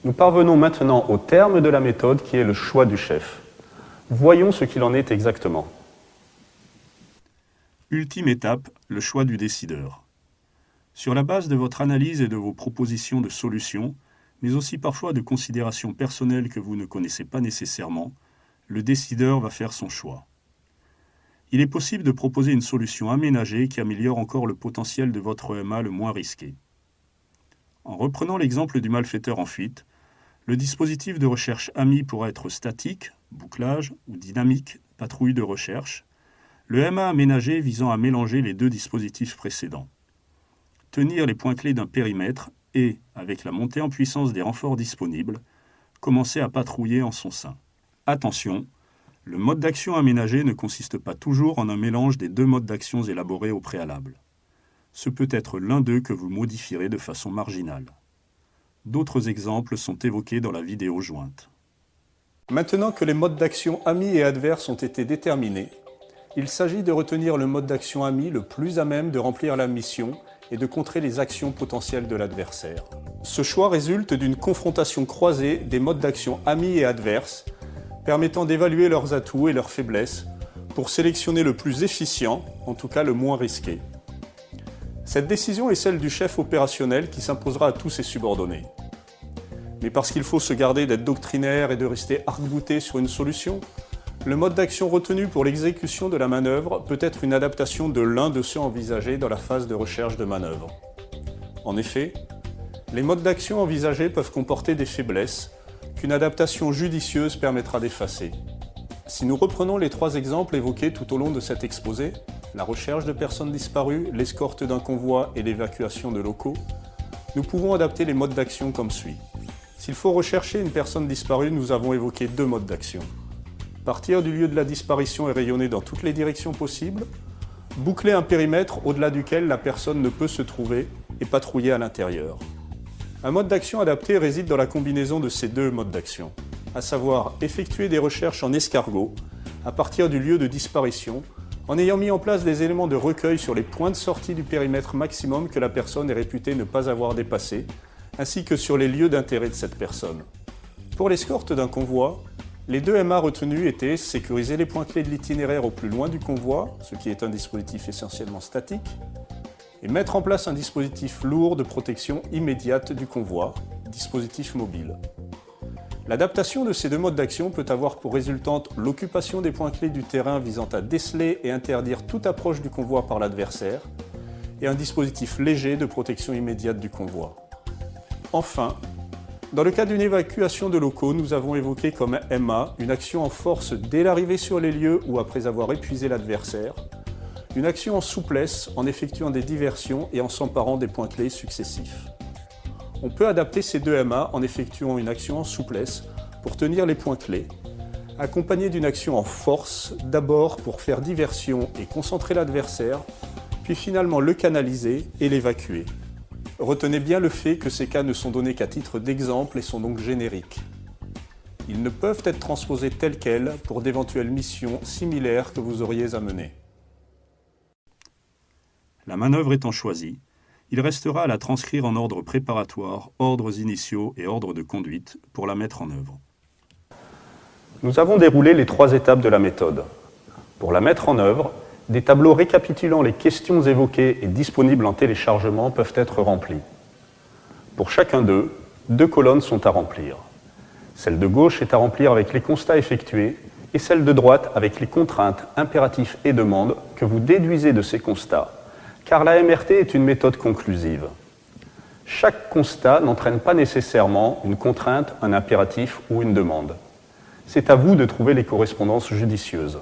Nous parvenons maintenant au terme de la méthode qui est le choix du chef. Voyons ce qu'il en est exactement. Ultime étape, le choix du décideur. Sur la base de votre analyse et de vos propositions de solutions, mais aussi parfois de considérations personnelles que vous ne connaissez pas nécessairement, le décideur va faire son choix. Il est possible de proposer une solution aménagée qui améliore encore le potentiel de votre EMA le moins risqué. En reprenant l'exemple du malfaiteur en fuite, le dispositif de recherche AMI pourra être statique, bouclage, ou dynamique, patrouille de recherche, le EMA aménagé visant à mélanger les deux dispositifs précédents. Tenir les points clés d'un périmètre et, avec la montée en puissance des renforts disponibles, commencer à patrouiller en son sein. Attention, le mode d'action aménagé ne consiste pas toujours en un mélange des deux modes d'action élaborés au préalable. Ce peut être l'un d'eux que vous modifierez de façon marginale. D'autres exemples sont évoqués dans la vidéo jointe. Maintenant que les modes d'action amis et adverses ont été déterminés, il s'agit de retenir le mode d'action ami le plus à même de remplir la mission et de contrer les actions potentielles de l'adversaire. Ce choix résulte d'une confrontation croisée des modes d'action amis et adverses, permettant d'évaluer leurs atouts et leurs faiblesses pour sélectionner le plus efficient, en tout cas le moins risqué. Cette décision est celle du chef opérationnel qui s'imposera à tous ses subordonnés. Mais parce qu'il faut se garder d'être doctrinaire et de rester arc-bouté sur une solution, le mode d'action retenu pour l'exécution de la manœuvre peut être une adaptation de l'un de ceux envisagés dans la phase de recherche de manœuvre. En effet, les modes d'action envisagés peuvent comporter des faiblesses qu'une adaptation judicieuse permettra d'effacer. Si nous reprenons les trois exemples évoqués tout au long de cet exposé, la recherche de personnes disparues, l'escorte d'un convoi et l'évacuation de locaux, nous pouvons adapter les modes d'action comme suit. S'il faut rechercher une personne disparue, nous avons évoqué deux modes d'action. Partir du lieu de la disparition et rayonner dans toutes les directions possibles, boucler un périmètre au-delà duquel la personne ne peut se trouver et patrouiller à l'intérieur. Un mode d'action adapté réside dans la combinaison de ces deux modes d'action, à savoir effectuer des recherches en escargot à partir du lieu de disparition en ayant mis en place des éléments de recueil sur les points de sortie du périmètre maximum que la personne est réputée ne pas avoir dépassé, ainsi que sur les lieux d'intérêt de cette personne. Pour l'escorte d'un convoi, les deux MA retenus étaient sécuriser les points clés de l'itinéraire au plus loin du convoi, ce qui est un dispositif essentiellement statique, et mettre en place un dispositif lourd de protection immédiate du convoi, dispositif mobile. L'adaptation de ces deux modes d'action peut avoir pour résultante l'occupation des points clés du terrain visant à déceler et interdire toute approche du convoi par l'adversaire, et un dispositif léger de protection immédiate du convoi. Enfin, dans le cas d'une évacuation de locaux, nous avons évoqué comme MA une action en force dès l'arrivée sur les lieux ou après avoir épuisé l'adversaire, une action en souplesse en effectuant des diversions et en s'emparant des points clés successifs. On peut adapter ces deux MA en effectuant une action en souplesse pour tenir les points clés, accompagnée d'une action en force, d'abord pour faire diversion et concentrer l'adversaire, puis finalement le canaliser et l'évacuer. Retenez bien le fait que ces cas ne sont donnés qu'à titre d'exemple et sont donc génériques. Ils ne peuvent être transposés tels quels pour d'éventuelles missions similaires que vous auriez à mener. La manœuvre étant choisie, il restera à la transcrire en ordre préparatoire, ordres initiaux et ordres de conduite pour la mettre en œuvre. Nous avons déroulé les trois étapes de la méthode. Pour la mettre en œuvre, des tableaux récapitulant les questions évoquées et disponibles en téléchargement peuvent être remplis. Pour chacun d'eux, deux colonnes sont à remplir. Celle de gauche est à remplir avec les constats effectués et celle de droite avec les contraintes, impératifs et demandes que vous déduisez de ces constats, car la MRT est une méthode conclusive. Chaque constat n'entraîne pas nécessairement une contrainte, un impératif ou une demande. C'est à vous de trouver les correspondances judicieuses.